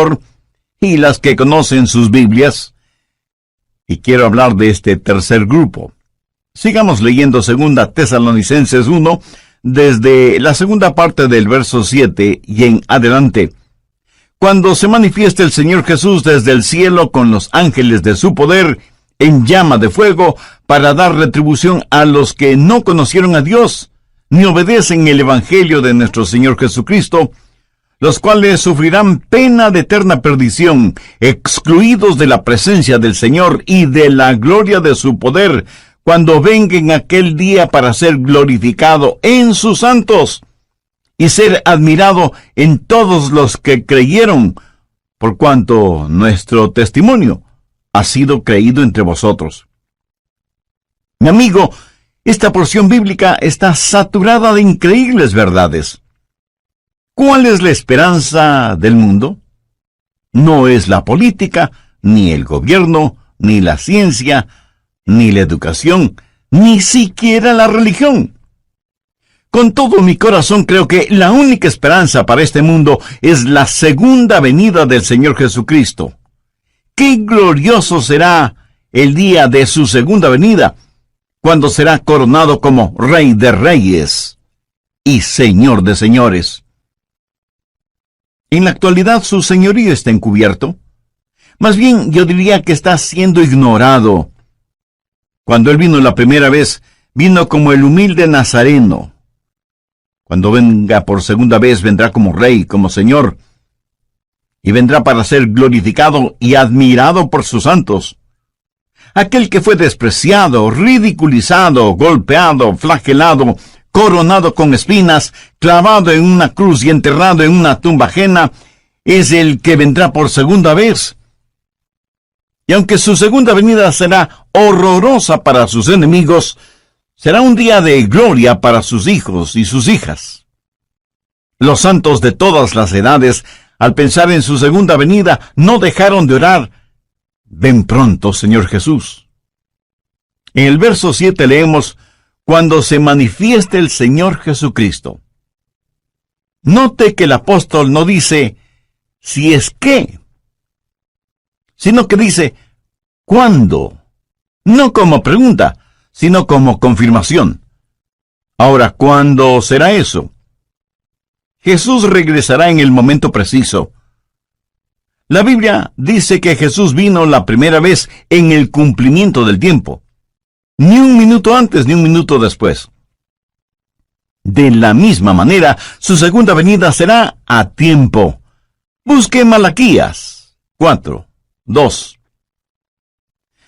Señor y las que conocen sus Biblias. Y quiero hablar de este tercer grupo. Sigamos leyendo 2 Tesalonicenses 1, desde la segunda parte del verso 7 y en adelante. Cuando se manifieste el Señor Jesús desde el cielo con los ángeles de su poder, en llama de fuego, para dar retribución a los que no conocieron a Dios, ni obedecen el Evangelio de nuestro Señor Jesucristo, los cuales sufrirán pena de eterna perdición, excluidos de la presencia del Señor y de la gloria de su poder, cuando venga en aquel día para ser glorificado en sus santos, y ser admirado en todos los que creyeron, por cuanto nuestro testimonio ha sido creído entre vosotros. Mi amigo, esta porción bíblica está saturada de increíbles verdades. ¿Cuál es la esperanza del mundo? No es la política, ni el gobierno, ni la ciencia, ni la educación, ni siquiera la religión. Con todo mi corazón creo que la única esperanza para este mundo es la segunda venida del Señor Jesucristo. ¡Qué glorioso será el día de su segunda venida, cuando será coronado como Rey de Reyes y Señor de Señores! En la actualidad su señorío está encubierto. Más bien yo diría que está siendo ignorado. Cuando Él vino la primera vez, vino como el humilde Nazareno. Cuando venga por segunda vez, vendrá como Rey, como Señor, y vendrá para ser glorificado y admirado por sus santos. Aquel que fue despreciado, ridiculizado, golpeado, flagelado, coronado con espinas, clavado en una cruz y enterrado en una tumba ajena, es el que vendrá por segunda vez. Y aunque su segunda venida será horrorosa para sus enemigos, será un día de gloria para sus hijos y sus hijas. Los santos de todas las edades, al pensar en su segunda venida, no dejaron de orar: ven pronto, Señor Jesús. En el verso 7 leemos: cuando se manifieste el Señor Jesucristo. Note que el apóstol no dice si es que, sino que dice ¿cuándo? No como pregunta, sino como confirmación. Ahora, ¿cuándo será eso? Jesús regresará en el momento preciso. La Biblia dice que Jesús vino la primera vez en el cumplimiento del tiempo. Ni un minuto antes ni un minuto después. De la misma manera, su segunda venida será a tiempo. Busque Malaquías 4:2.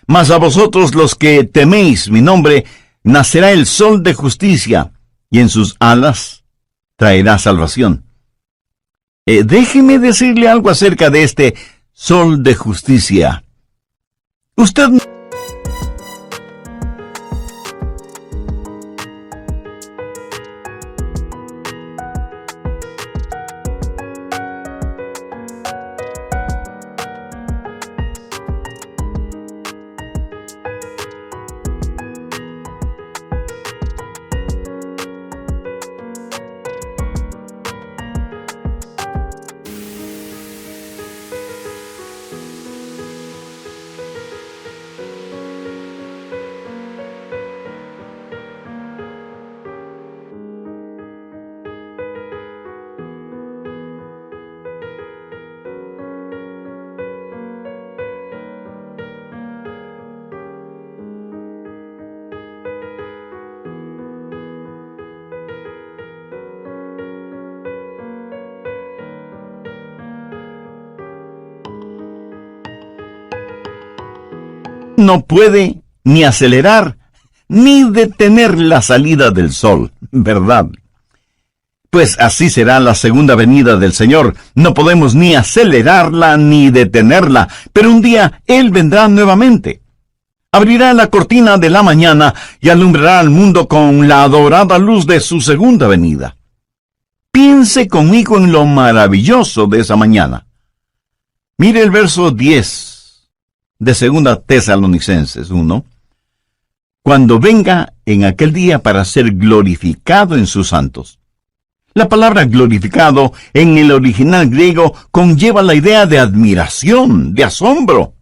Mas a vosotros los que teméis mi nombre, nacerá el sol de justicia, y en sus alas traerá salvación. Déjeme decirle algo acerca de este sol de justicia. Usted no puede ni acelerar ni detener la salida del sol, ¿verdad? Pues así será la segunda venida del Señor. No podemos ni acelerarla ni detenerla, pero un día Él vendrá nuevamente. Abrirá la cortina de la mañana y alumbrará al mundo con la adorada luz de su segunda venida. Piense conmigo en lo maravilloso de esa mañana. Mire el verso 10 de 2 Tesalonicenses 1. Cuando venga en aquel día para ser glorificado en sus santos. La palabra glorificado en el original griego conlleva la idea de admiración, de asombro.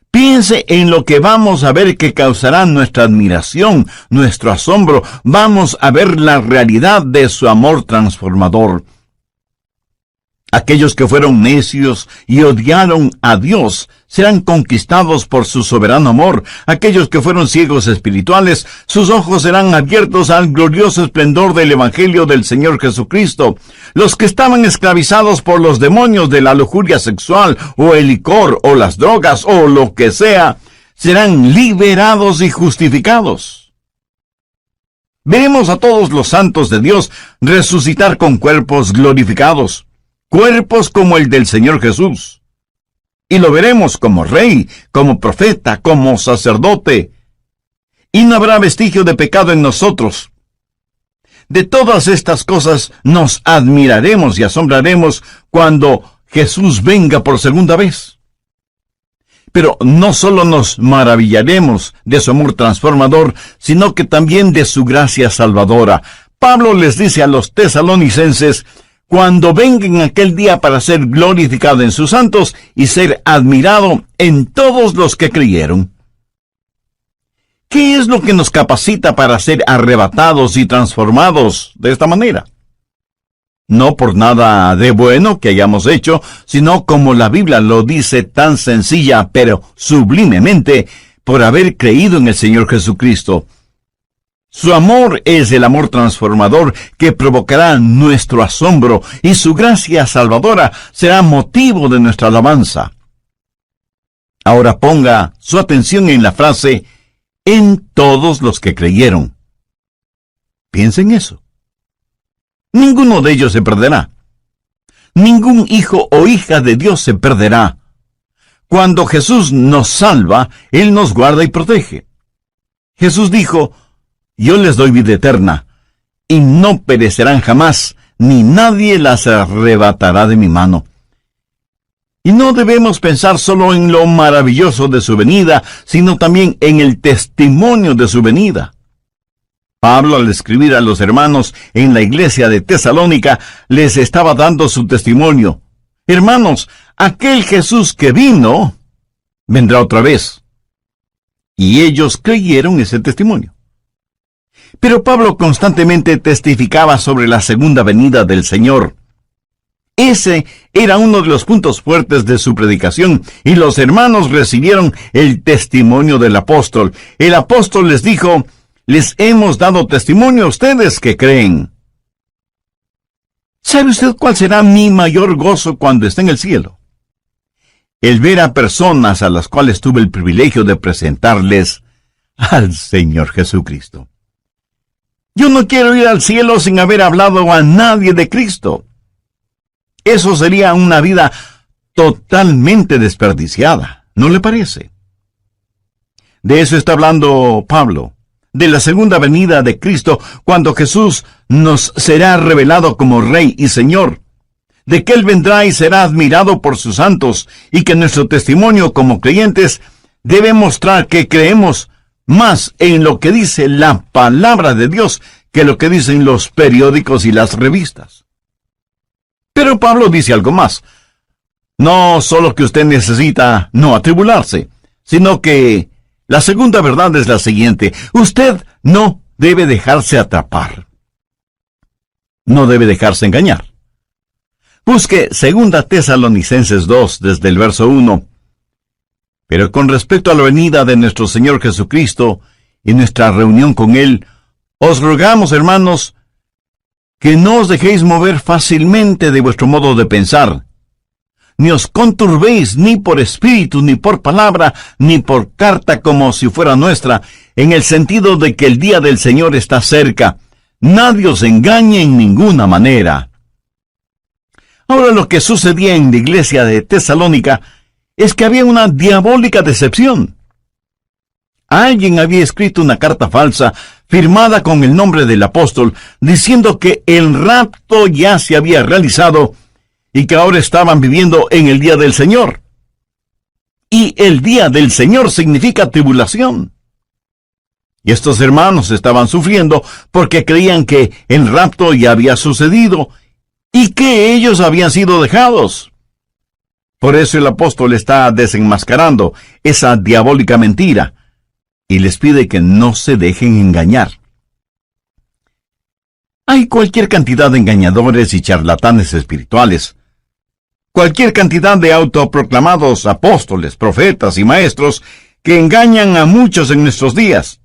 Piense en lo que vamos a ver que causará nuestra admiración, nuestro asombro. Vamos a ver la realidad de su amor transformador. Aquellos que fueron necios y odiaron a Dios serán conquistados por su soberano amor. Aquellos que fueron ciegos espirituales, sus ojos serán abiertos al glorioso esplendor del Evangelio del Señor Jesucristo. Los que estaban esclavizados por los demonios de la lujuria sexual, o el licor, o las drogas, o lo que sea, serán liberados y justificados. Veremos a todos los santos de Dios resucitar con cuerpos glorificados. Cuerpos como el del Señor Jesús. Y lo veremos como rey, como profeta, como sacerdote. Y no habrá vestigio de pecado en nosotros. De todas estas cosas nos admiraremos y asombraremos cuando Jesús venga por segunda vez. Pero no solo nos maravillaremos de su amor transformador, sino que también de su gracia salvadora. Pablo les dice a los tesalonicenses: cuando vengan aquel día para ser glorificado en sus santos y ser admirado en todos los que creyeron. ¿Qué es lo que nos capacita para ser arrebatados y transformados de esta manera? No por nada de bueno que hayamos hecho, sino como la Biblia lo dice tan sencilla pero sublimemente, por haber creído en el Señor Jesucristo. Su amor es el amor transformador que provocará nuestro asombro, y su gracia salvadora será motivo de nuestra alabanza. Ahora ponga su atención en la frase «en todos los que creyeron». Piensa en eso. Ninguno de ellos se perderá. Ningún hijo o hija de Dios se perderá. Cuando Jesús nos salva, Él nos guarda y protege. Jesús dijo: yo les doy vida eterna, y no perecerán jamás, ni nadie las arrebatará de mi mano. Y no debemos pensar solo en lo maravilloso de su venida, sino también en el testimonio de su venida. Pablo, al escribir a los hermanos en la iglesia de Tesalónica, les estaba dando su testimonio. Hermanos, aquel Jesús que vino, vendrá otra vez. Y ellos creyeron ese testimonio. Pero Pablo constantemente testificaba sobre la segunda venida del Señor. Ese era uno de los puntos fuertes de su predicación, y los hermanos recibieron el testimonio del apóstol. El apóstol les dijo: les hemos dado testimonio a ustedes que creen. ¿Sabe usted cuál será mi mayor gozo cuando esté en el cielo? El ver a personas a las cuales tuve el privilegio de presentarles al Señor Jesucristo. Yo no quiero ir al cielo sin haber hablado a nadie de Cristo. Eso sería una vida totalmente desperdiciada, ¿no le parece? De eso está hablando Pablo, de la segunda venida de Cristo, cuando Jesús nos será revelado como Rey y Señor, de que Él vendrá y será admirado por sus santos, y que nuestro testimonio como creyentes debe mostrar que creemos más en lo que dice la palabra de Dios que lo que dicen los periódicos y las revistas. Pero Pablo dice algo más. No solo que usted necesita no atribularse, sino que la segunda verdad es la siguiente: usted no debe dejarse atrapar. No debe dejarse engañar. Busque 2 Tesalonicenses 2 desde el verso 1. Pero con respecto a la venida de nuestro Señor Jesucristo y nuestra reunión con Él, os rogamos, hermanos, que no os dejéis mover fácilmente de vuestro modo de pensar, ni os conturbéis ni por espíritu, ni por palabra, ni por carta como si fuera nuestra, en el sentido de que el día del Señor está cerca. Nadie os engañe en ninguna manera. Ahora, lo que sucedía en la iglesia de Tesalónica es que había una diabólica decepción. Alguien había escrito una carta falsa, firmada con el nombre del apóstol, diciendo que el rapto ya se había realizado y que ahora estaban viviendo en el día del Señor. Y el día del Señor significa tribulación. Y estos hermanos estaban sufriendo porque creían que el rapto ya había sucedido y que ellos habían sido dejados. Por eso el apóstol está desenmascarando esa diabólica mentira y les pide que no se dejen engañar. Hay cualquier cantidad de engañadores y charlatanes espirituales, cualquier cantidad de autoproclamados apóstoles, profetas y maestros que engañan a muchos en nuestros días.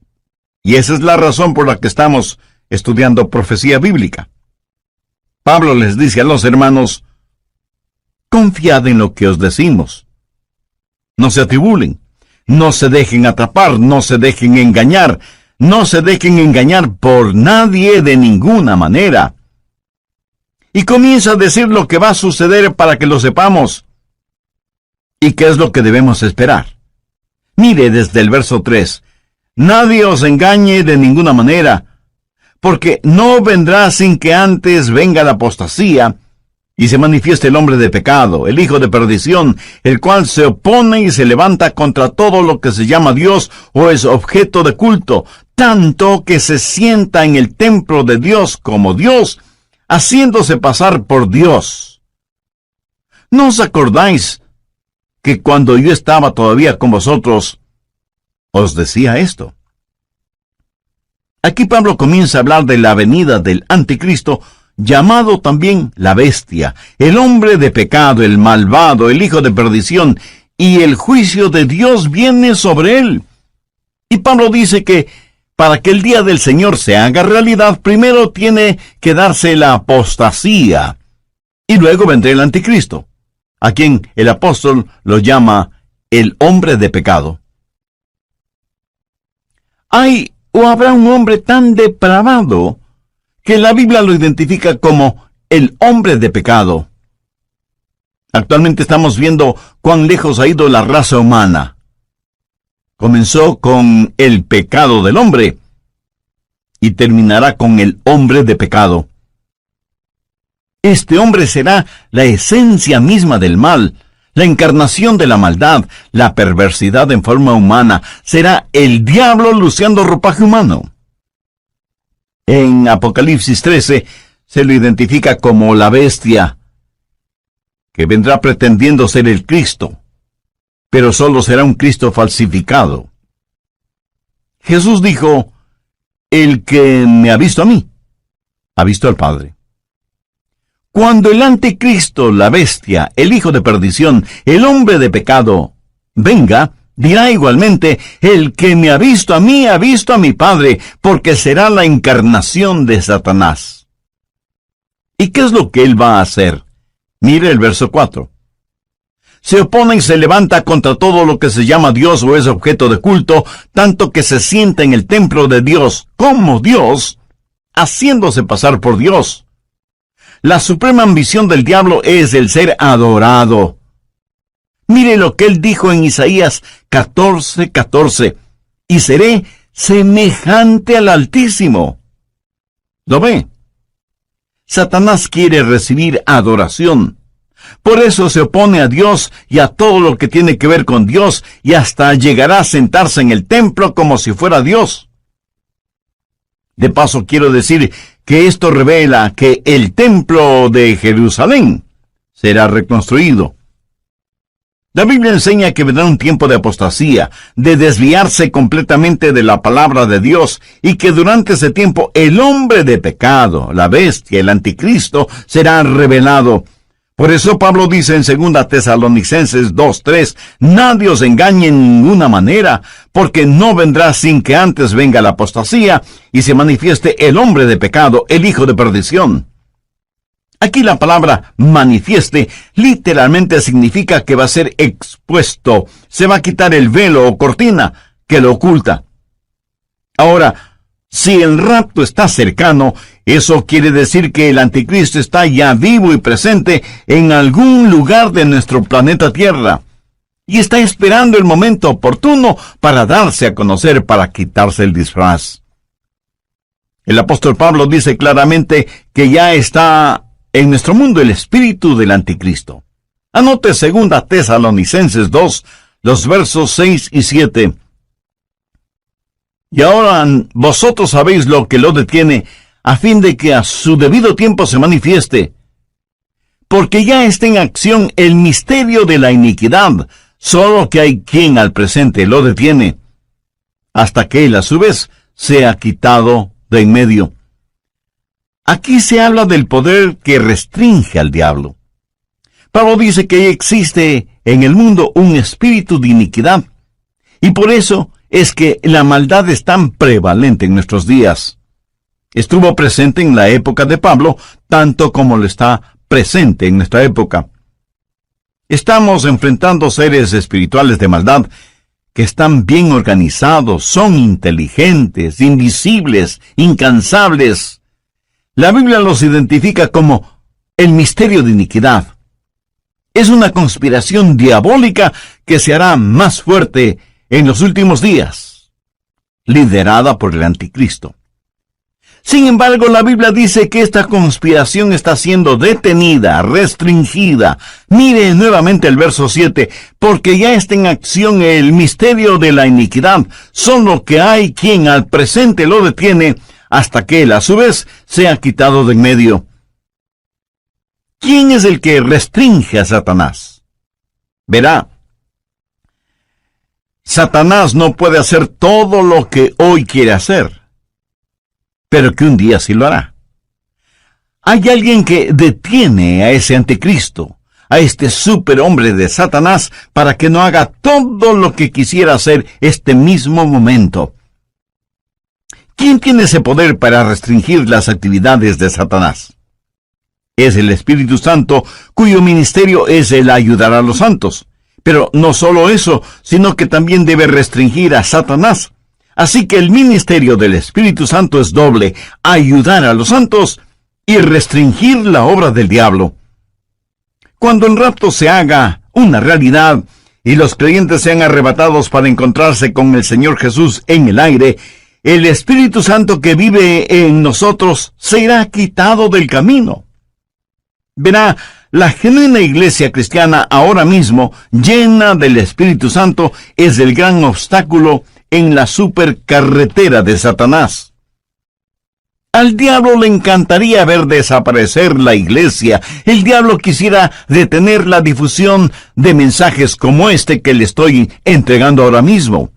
Y esa es la razón por la que estamos estudiando profecía bíblica. Pablo les dice a los hermanos: confiad en lo que os decimos. No se atribulen, no se dejen atrapar, no se dejen engañar, no se dejen engañar por nadie de ninguna manera. Y comienza a decir lo que va a suceder para que lo sepamos. ¿Y qué es lo que debemos esperar? Mire desde el verso 3. Nadie os engañe de ninguna manera, porque no vendrá sin que antes venga la apostasía, y se manifieste el hombre de pecado, el hijo de perdición, el cual se opone y se levanta contra todo lo que se llama Dios o es objeto de culto, tanto que se sienta en el templo de Dios como Dios, haciéndose pasar por Dios. ¿No os acordáis que cuando yo estaba todavía con vosotros, os decía esto? Aquí Pablo comienza a hablar de la venida del anticristo, llamado también la bestia, el hombre de pecado, el malvado, el hijo de perdición, y el juicio de Dios viene sobre él. Y Pablo dice que para que el día del Señor se haga realidad, primero tiene que darse la apostasía, y luego vendrá el anticristo, a quien el apóstol lo llama el hombre de pecado. ¿Hay o habrá un hombre tan depravado que la Biblia lo identifica como el hombre de pecado? Actualmente estamos viendo cuán lejos ha ido la raza humana. Comenzó con el pecado del hombre y terminará con el hombre de pecado. Este hombre será la esencia misma del mal, la encarnación de la maldad, la perversidad en forma humana. Será el diablo luciendo ropaje humano. En Apocalipsis 13 se lo identifica como la bestia, que vendrá pretendiendo ser el Cristo, pero solo será un Cristo falsificado. Jesús dijo: el que me ha visto a mí, ha visto al Padre. Cuando el anticristo, la bestia, el hijo de perdición, el hombre de pecado, venga, dirá igualmente: el que me ha visto a mí, ha visto a mi Padre, porque será la encarnación de Satanás. ¿Y qué es lo que él va a hacer? Mire el verso 4. Se opone y se levanta contra todo lo que se llama Dios o es objeto de culto, tanto que se sienta en el templo de Dios como Dios, haciéndose pasar por Dios. La suprema ambición del diablo es el ser adorado. Mire lo que él dijo en Isaías 14:14. Y seré semejante al Altísimo. ¿Lo ve? Satanás quiere recibir adoración. Por eso se opone a Dios y a todo lo que tiene que ver con Dios, y hasta llegará a sentarse en el templo como si fuera Dios. De paso, quiero decir que esto revela que el templo de Jerusalén será reconstruido. La Biblia enseña que vendrá un tiempo de apostasía, de desviarse completamente de la palabra de Dios, y que durante ese tiempo el hombre de pecado, la bestia, el anticristo, será revelado. Por eso Pablo dice en 2 Tesalonicenses 2:3, nadie os engañe en ninguna manera, porque no vendrá sin que antes venga la apostasía y se manifieste el hombre de pecado, el hijo de perdición. Aquí la palabra manifieste literalmente significa que va a ser expuesto, se va a quitar el velo o cortina que lo oculta. Ahora, si el rapto está cercano, eso quiere decir que el anticristo está ya vivo y presente en algún lugar de nuestro planeta Tierra, y está esperando el momento oportuno para darse a conocer, para quitarse el disfraz. El apóstol Pablo dice claramente que ya está en nuestro mundo el espíritu del anticristo. Anote 2 Tesalonicenses 2, los versos 6 y 7. Y ahora vosotros sabéis lo que lo detiene, a fin de que a su debido tiempo se manifieste. Porque ya está en acción el misterio de la iniquidad, solo que hay quien al presente lo detiene, hasta que él a su vez sea quitado de en medio. Aquí se habla del poder que restringe al diablo. Pablo dice que existe en el mundo un espíritu de iniquidad, y por eso es que la maldad es tan prevalente en nuestros días. Estuvo presente en la época de Pablo, tanto como lo está presente en nuestra época. Estamos enfrentando seres espirituales de maldad que están bien organizados, son inteligentes, invisibles, incansables. La Biblia los identifica como el misterio de iniquidad. Es una conspiración diabólica que se hará más fuerte en los últimos días, liderada por el anticristo. Sin embargo, la Biblia dice que esta conspiración está siendo detenida, restringida. Mire nuevamente el verso 7, porque ya está en acción el misterio de la iniquidad, solo que hay quien al presente lo detiene, hasta que él a su vez sea quitado de en medio. ¿Quién es el que restringe a Satanás? Verá, Satanás no puede hacer todo lo que hoy quiere hacer, pero que un día sí lo hará. Hay alguien que detiene a ese anticristo, a este superhombre de Satanás, para que no haga todo lo que quisiera hacer este mismo momento. ¿Quién tiene ese poder para restringir las actividades de Satanás? Es el Espíritu Santo, cuyo ministerio es el ayudar a los santos. Pero no solo eso, sino que también debe restringir a Satanás. Así que el ministerio del Espíritu Santo es doble: ayudar a los santos y restringir la obra del diablo. Cuando el rapto se haga una realidad y los creyentes sean arrebatados para encontrarse con el Señor Jesús en el aire, el Espíritu Santo que vive en nosotros será quitado del camino. Verá, la genuina iglesia cristiana ahora mismo, llena del Espíritu Santo, es el gran obstáculo en la supercarretera de Satanás. Al diablo le encantaría ver desaparecer la iglesia. El diablo quisiera detener la difusión de mensajes como este que le estoy entregando ahora mismo.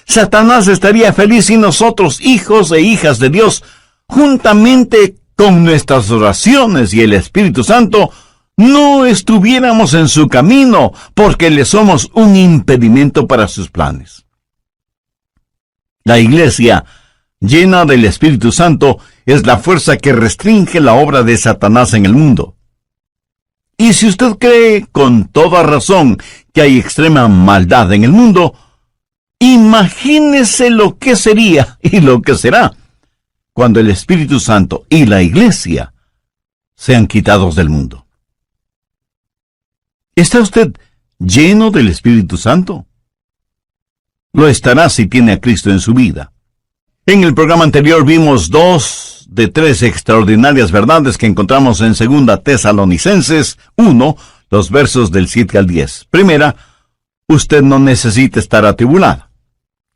Satanás estaría feliz si nosotros, hijos e hijas de Dios, juntamente con nuestras oraciones y el Espíritu Santo, no estuviéramos en su camino, porque le somos un impedimento para sus planes. La iglesia, llena del Espíritu Santo, es la fuerza que restringe la obra de Satanás en el mundo. Y si usted cree con toda razón que hay extrema maldad en el mundo, imagínese lo que sería y lo que será cuando el Espíritu Santo y la iglesia sean quitados del mundo. ¿Está usted lleno del Espíritu Santo? Lo estará si tiene a Cristo en su vida. En el programa anterior vimos 2 de 3 extraordinarias verdades que encontramos en 2 Tesalonicenses 1, los versos del 7 al 10. Primera, usted no necesita estar atribulado.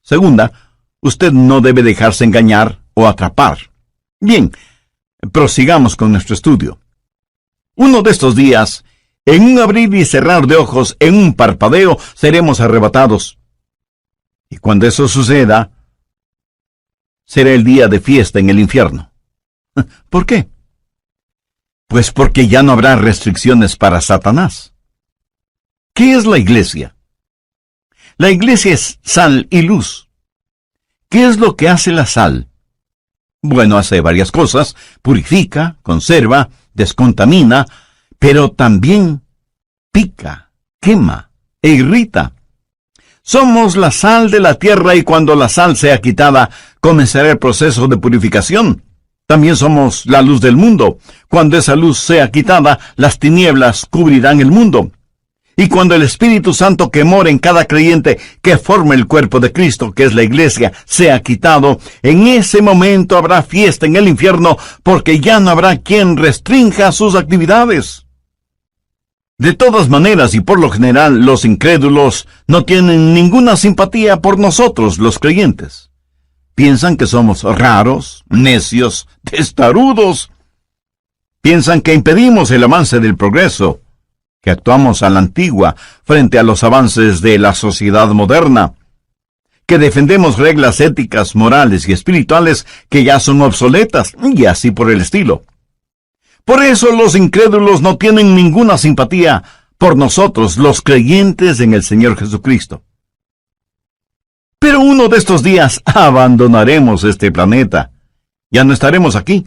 Segunda, usted no debe dejarse engañar o atrapar. Bien, prosigamos con nuestro estudio. Uno de estos días, en un abrir y cerrar de ojos, en un parpadeo, seremos arrebatados. Y cuando eso suceda, será el día de fiesta en el infierno. ¿Por qué? Pues porque ya no habrá restricciones para Satanás. ¿Qué es la iglesia? La iglesia es sal y luz. ¿Qué es lo que hace la sal? Bueno, hace varias cosas: purifica, conserva, descontamina, pero también pica, quema e irrita. Somos la sal de la tierra, y cuando la sal sea quitada, comenzará el proceso de purificación. También somos la luz del mundo. Cuando esa luz sea quitada, las tinieblas cubrirán el mundo. Y cuando el Espíritu Santo que mora en cada creyente, que forma el cuerpo de Cristo, que es la iglesia, sea quitado, en ese momento habrá fiesta en el infierno, porque ya no habrá quien restrinja sus actividades. De todas maneras, y por lo general, los incrédulos no tienen ninguna simpatía por nosotros, los creyentes. Piensan que somos raros, necios, testarudos. Piensan que impedimos el avance del progreso, que actuamos a la antigua frente a los avances de la sociedad moderna, que defendemos reglas éticas, morales y espirituales que ya son obsoletas, y así por el estilo. Por eso los incrédulos no tienen ninguna simpatía por nosotros, los creyentes en el Señor Jesucristo. Pero uno de estos días abandonaremos este planeta. Ya no estaremos aquí.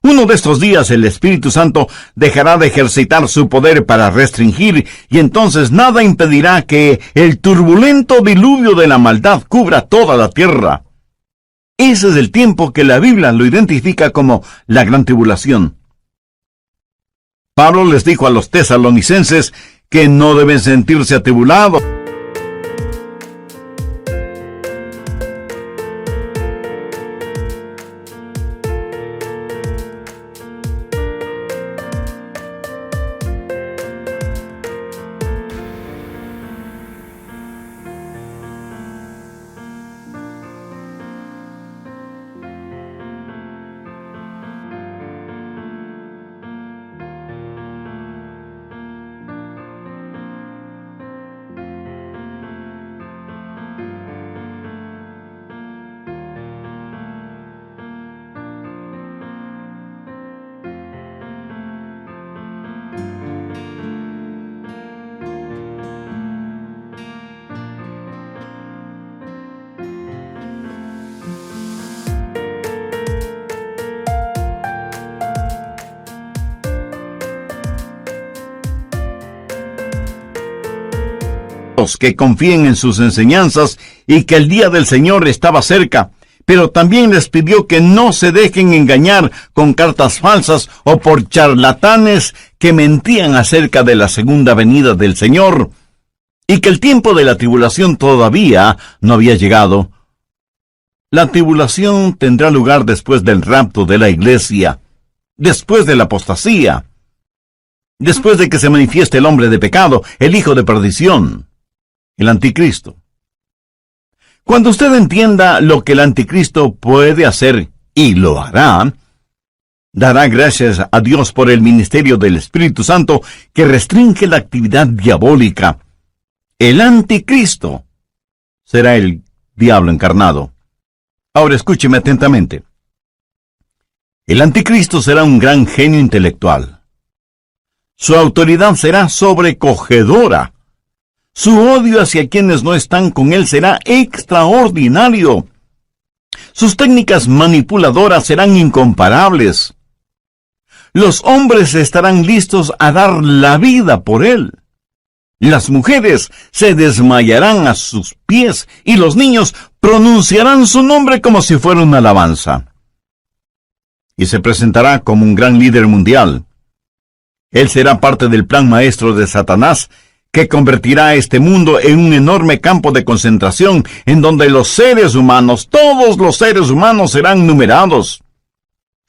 Uno de estos días el Espíritu Santo dejará de ejercitar su poder para restringir, y entonces nada impedirá que el turbulento diluvio de la maldad cubra toda la tierra. Ese es el tiempo que la Biblia lo identifica como la gran tribulación. Pablo les dijo a los tesalonicenses que no deben sentirse atribulados. Que confíen en sus enseñanzas y que el día del Señor estaba cerca, pero también les pidió que no se dejen engañar con cartas falsas o por charlatanes que mentían acerca de la segunda venida del Señor, y que el tiempo de la tribulación todavía no había llegado. La tribulación tendrá lugar después del rapto de la iglesia, después de la apostasía, después de que se manifieste el hombre de pecado, el hijo de perdición, el anticristo. Cuando usted entienda lo que el anticristo puede hacer, y lo hará, dará gracias a Dios por el ministerio del Espíritu Santo que restringe la actividad diabólica. El anticristo será el diablo encarnado. Ahora escúcheme atentamente. El anticristo será un gran genio intelectual. Su autoridad será sobrecogedora. Su odio hacia quienes no están con él será extraordinario. Sus técnicas manipuladoras serán incomparables. Los hombres estarán listos a dar la vida por él. Las mujeres se desmayarán a sus pies y los niños pronunciarán su nombre como si fuera una alabanza. Y se presentará como un gran líder mundial. Él será parte del plan maestro de Satanás, que convertirá a este mundo en un enorme campo de concentración en donde los seres humanos, todos los seres humanos serán numerados.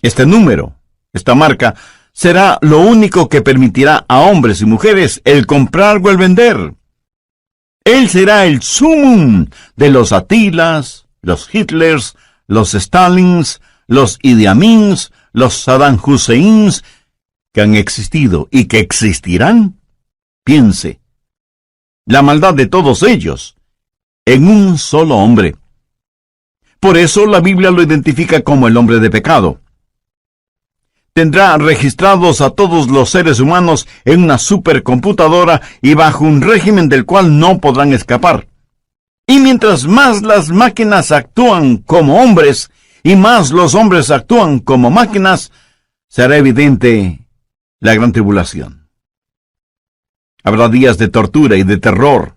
Este número, esta marca, será lo único que permitirá a hombres y mujeres el comprar o el vender. Él será el sumum de los Atilas, los Hitlers, los Stalins, los Idi Amins, los Saddam Husseins, que han existido y que existirán. Piense, la maldad de todos ellos en un solo hombre. Por eso la Biblia lo identifica como el hombre de pecado. Tendrá registrados a todos los seres humanos en una supercomputadora y bajo un régimen del cual no podrán escapar. Y mientras más las máquinas actúan como hombres y más los hombres actúan como máquinas, será evidente la gran tribulación. Habrá días de tortura y de terror,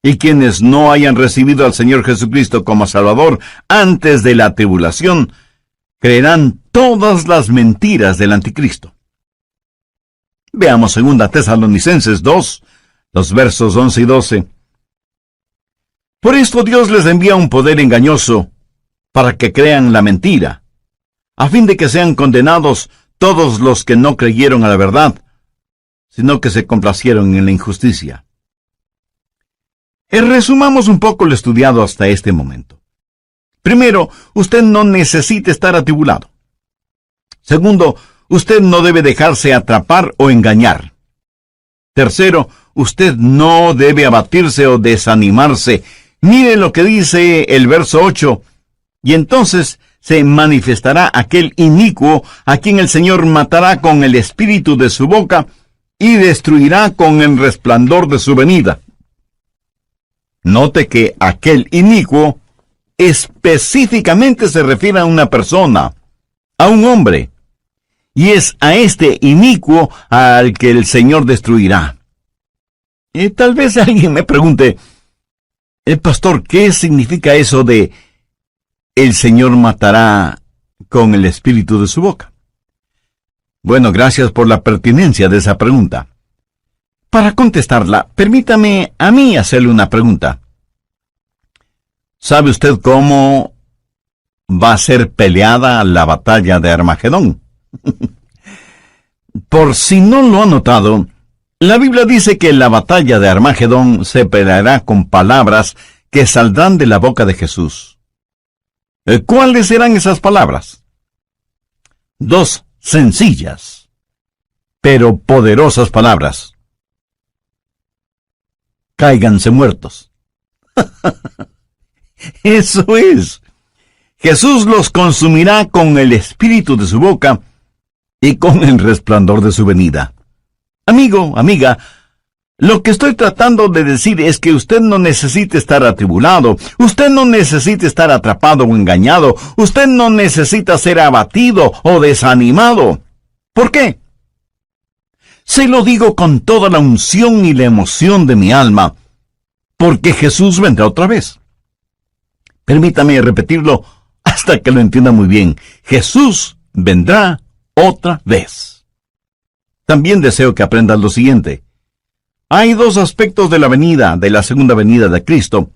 y quienes no hayan recibido al Señor Jesucristo como Salvador antes de la tribulación, creerán todas las mentiras del anticristo. Veamos 2 Tesalonicenses 2, los versos 11 y 12. Por esto Dios les envía un poder engañoso, para que crean la mentira, a fin de que sean condenados todos los que no creyeron a la verdad, sino que se complacieron en la injusticia. Resumamos un poco lo estudiado hasta este momento. Primero, usted no necesita estar atribulado. Segundo, usted no debe dejarse atrapar o engañar. Tercero, usted no debe abatirse o desanimarse. Mire lo que dice el verso 8. Y entonces se manifestará aquel inicuo a quien el Señor matará con el espíritu de su boca y destruirá con el resplandor de su venida. Note que aquel inicuo específicamente se refiere a una persona, a un hombre. Y es a este inicuo al que el Señor destruirá. Y tal vez alguien me pregunte, pastor, ¿qué significa eso de el Señor matará con el espíritu de su boca? Bueno, gracias por la pertinencia de esa pregunta. Para contestarla, permítame a mí hacerle una pregunta. ¿Sabe usted cómo va a ser peleada la batalla de Armagedón? Por si no lo ha notado, la Biblia dice que la batalla de Armagedón se peleará con palabras que saldrán de la boca de Jesús. ¿Cuáles serán esas palabras? Dos sencillas, pero poderosas palabras. Cáiganse muertos. Eso es. Jesús los consumirá con el espíritu de su boca y con el resplandor de su venida. Amigo, amiga, lo que estoy tratando de decir es que usted no necesita estar atribulado, usted no necesita estar atrapado o engañado, usted no necesita ser abatido o desanimado. ¿Por qué? Se lo digo con toda la unción y la emoción de mi alma, porque Jesús vendrá otra vez. Permítame repetirlo hasta que lo entienda muy bien. Jesús vendrá otra vez. También deseo que aprendas lo siguiente. Hay dos aspectos de la segunda venida de Cristo.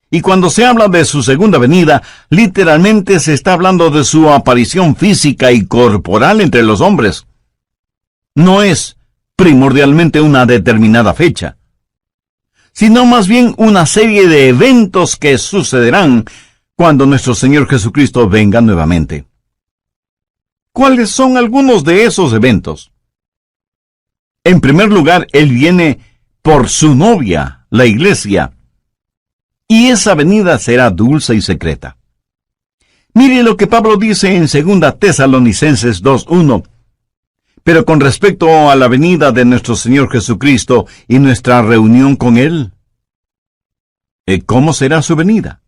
Y cuando se habla de su segunda venida, literalmente se está hablando de su aparición física y corporal entre los hombres. No es primordialmente una determinada fecha, sino más bien una serie de eventos que sucederán cuando nuestro Señor Jesucristo venga nuevamente. ¿Cuáles son algunos de esos eventos? En primer lugar, Él viene por su novia, la iglesia, y esa venida será dulce y secreta. Mire lo que Pablo dice en 2 Tesalonicenses 2:1. Pero con respecto a la venida de nuestro Señor Jesucristo y nuestra reunión con Él, ¿cómo será su venida?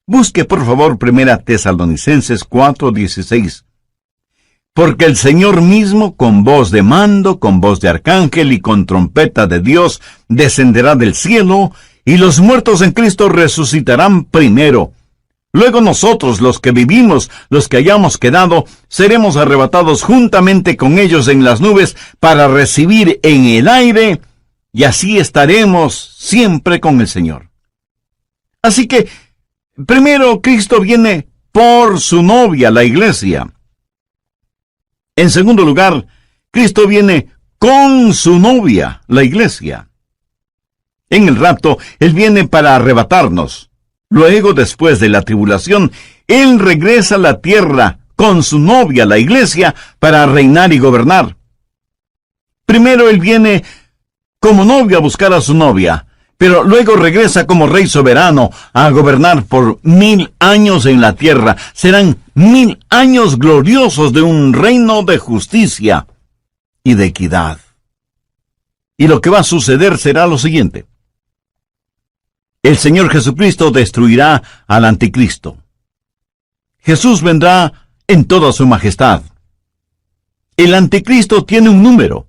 Busque por favor 1 Tesalonicenses 4:16. Porque el Señor mismo, con voz de mando, con voz de arcángel y con trompeta de Dios, descenderá del cielo, y los muertos en Cristo resucitarán primero. Luego nosotros, los que vivimos, los que hayamos quedado, seremos arrebatados juntamente con ellos en las nubes para recibir en el aire, y así estaremos siempre con el Señor. Así que, primero Cristo viene por su novia, la iglesia. En segundo lugar, Cristo viene con su novia, la iglesia. En el rapto, Él viene para arrebatarnos. Luego, después de la tribulación, Él regresa a la tierra con su novia, la iglesia, para reinar y gobernar. Primero Él viene como novio a buscar a su novia, pero luego regresa como rey soberano a gobernar por 1000 años en la tierra. Serán 1000 años gloriosos de un reino de justicia y de equidad. Y lo que va a suceder será lo siguiente. El Señor Jesucristo destruirá al anticristo. Jesús vendrá en toda su majestad. El anticristo tiene un número,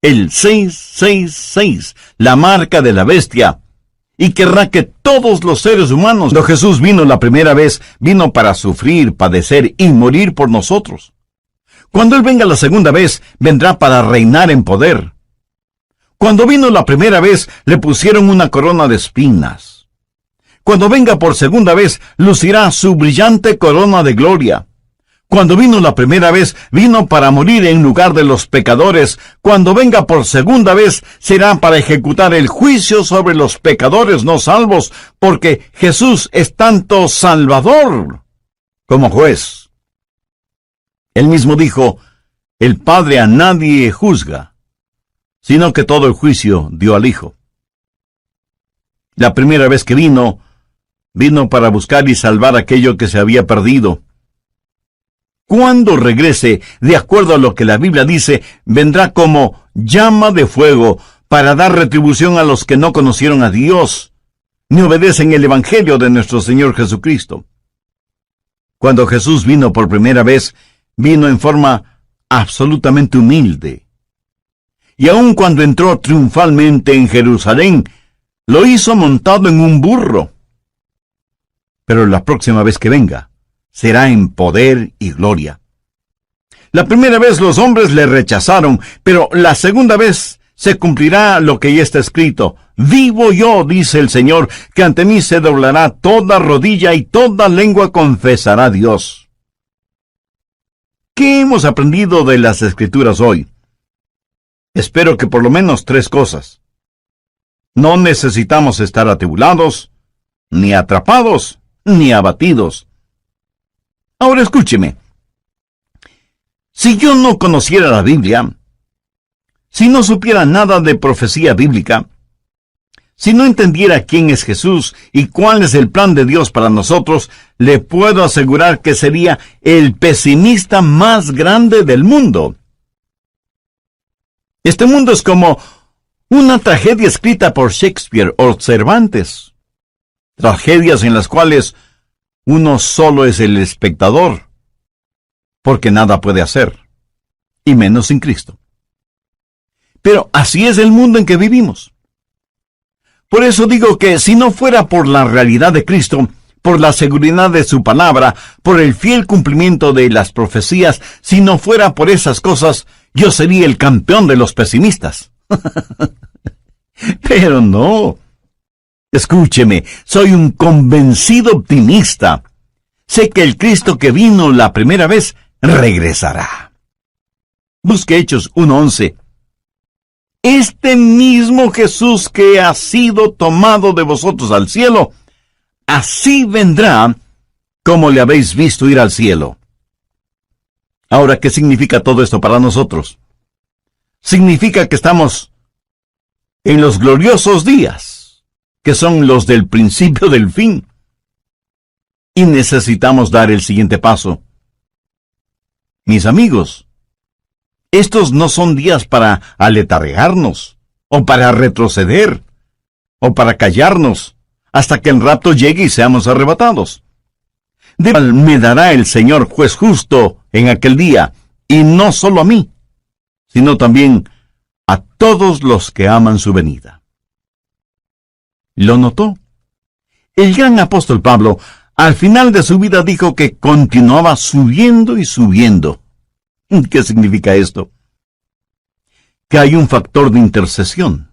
el 666, la marca de la bestia, y querrá que todos los seres humanos, cuando Jesús vino la primera vez, vino para sufrir, padecer y morir por nosotros. Cuando Él venga la segunda vez, vendrá para reinar en poder. Cuando vino la primera vez, le pusieron una corona de espinas. Cuando venga por segunda vez, lucirá su brillante corona de gloria. Cuando vino la primera vez, vino para morir en lugar de los pecadores. Cuando venga por segunda vez, será para ejecutar el juicio sobre los pecadores no salvos, porque Jesús es tanto Salvador como juez. Él mismo dijo, el Padre a nadie juzga, sino que todo el juicio dio al Hijo. La primera vez que vino para buscar y salvar aquello que se había perdido. Cuando regrese, de acuerdo a lo que la Biblia dice, vendrá como llama de fuego para dar retribución a los que no conocieron a Dios, ni obedecen el Evangelio de nuestro Señor Jesucristo. Cuando Jesús vino por primera vez, vino en forma absolutamente humilde. Y aun cuando entró triunfalmente en Jerusalén, lo hizo montado en un burro. Pero la próxima vez que venga, será en poder y gloria. La primera vez los hombres le rechazaron, pero la segunda vez se cumplirá lo que ya está escrito. Vivo yo, dice el Señor, que ante mí se doblará toda rodilla y toda lengua confesará a Dios. ¿Qué hemos aprendido de las Escrituras hoy? Espero que por lo menos 3 cosas. No necesitamos estar atribulados, ni atrapados, ni abatidos. Ahora escúcheme. Si yo no conociera la Biblia, si no supiera nada de profecía bíblica, si no entendiera quién es Jesús y cuál es el plan de Dios para nosotros, le puedo asegurar que sería el pesimista más grande del mundo. Este mundo es como una tragedia escrita por Shakespeare o Cervantes. Tragedias en las cuales uno solo es el espectador, porque nada puede hacer, y menos sin Cristo. Pero así es el mundo en que vivimos. Por eso digo que si no fuera por la realidad de Cristo, por la seguridad de su palabra, por el fiel cumplimiento de las profecías, si no fuera por esas cosas, yo sería el campeón de los pesimistas. Pero no. Escúcheme, soy un convencido optimista. Sé que el Cristo que vino la primera vez regresará. Busque Hechos 1:11. Este mismo Jesús que ha sido tomado de vosotros al cielo, así vendrá como le habéis visto ir al cielo. Ahora, ¿qué significa todo esto para nosotros? Significa que estamos en los gloriosos días, que son los del principio del fin. Y necesitamos dar el siguiente paso. Mis amigos, estos no son días para aletargarnos, o para retroceder, o para callarnos, hasta que el rapto llegue y seamos arrebatados. Me dará el Señor juez justo en aquel día, y no solo a mí, sino también a todos los que aman su venida. ¿Lo notó? El gran apóstol Pablo, al final de su vida, dijo que continuaba subiendo y subiendo. ¿Qué significa esto? Que hay un factor de intercesión.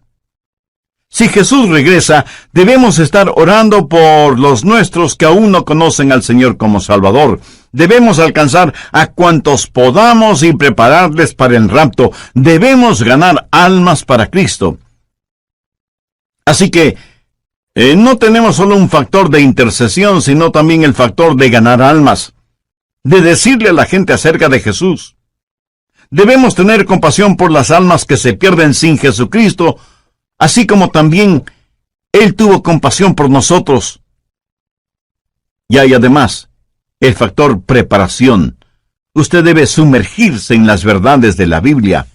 Si Jesús regresa, debemos estar orando por los nuestros que aún no conocen al Señor como Salvador. Debemos alcanzar a cuantos podamos y prepararles para el rapto. Debemos ganar almas para Cristo. Así que, no tenemos solo un factor de intercesión, sino también el factor de ganar almas, de decirle a la gente acerca de Jesús. Debemos tener compasión por las almas que se pierden sin Jesucristo, así como también Él tuvo compasión por nosotros. Y hay además el factor preparación. Usted debe sumergirse en las verdades de la Biblia.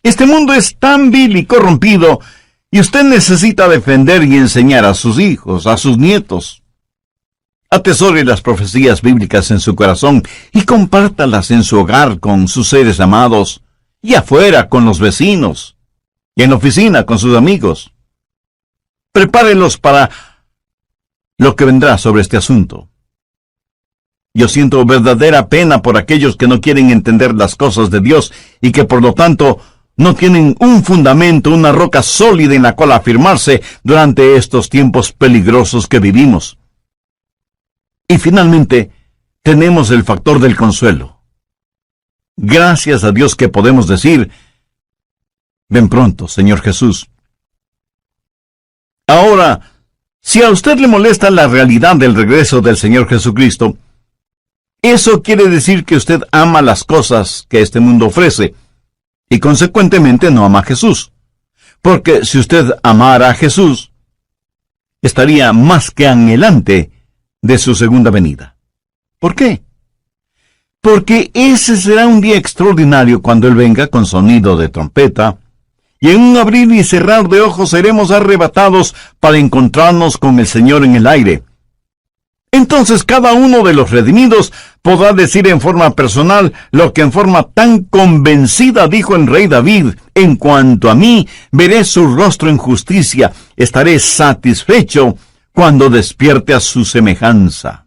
Este mundo es tan vil y corrompido, y usted necesita defender y enseñar a sus hijos, a sus nietos. Atesore las profecías bíblicas en su corazón y compártalas en su hogar con sus seres amados, y afuera con los vecinos, y en la oficina con sus amigos. Prepárelos para lo que vendrá sobre este asunto. Yo siento verdadera pena por aquellos que no quieren entender las cosas de Dios y que por lo tanto no tienen un fundamento, una roca sólida en la cual afirmarse durante estos tiempos peligrosos que vivimos. Y finalmente, tenemos el factor del consuelo. Gracias a Dios que podemos decir: ven pronto, Señor Jesús. Ahora, si a usted le molesta la realidad del regreso del Señor Jesucristo, eso quiere decir que usted ama las cosas que este mundo ofrece, y consecuentemente no ama a Jesús. Porque si usted amara a Jesús, estaría más que anhelante de su segunda venida. ¿Por qué? Porque ese será un día extraordinario cuando Él venga con sonido de trompeta, y en un abrir y cerrar de ojos seremos arrebatados para encontrarnos con el Señor en el aire. Entonces cada uno de los redimidos podrá decir en forma personal lo que en forma tan convencida dijo el rey David: en cuanto a mí, veré su rostro en justicia, estaré satisfecho cuando despierte a su semejanza.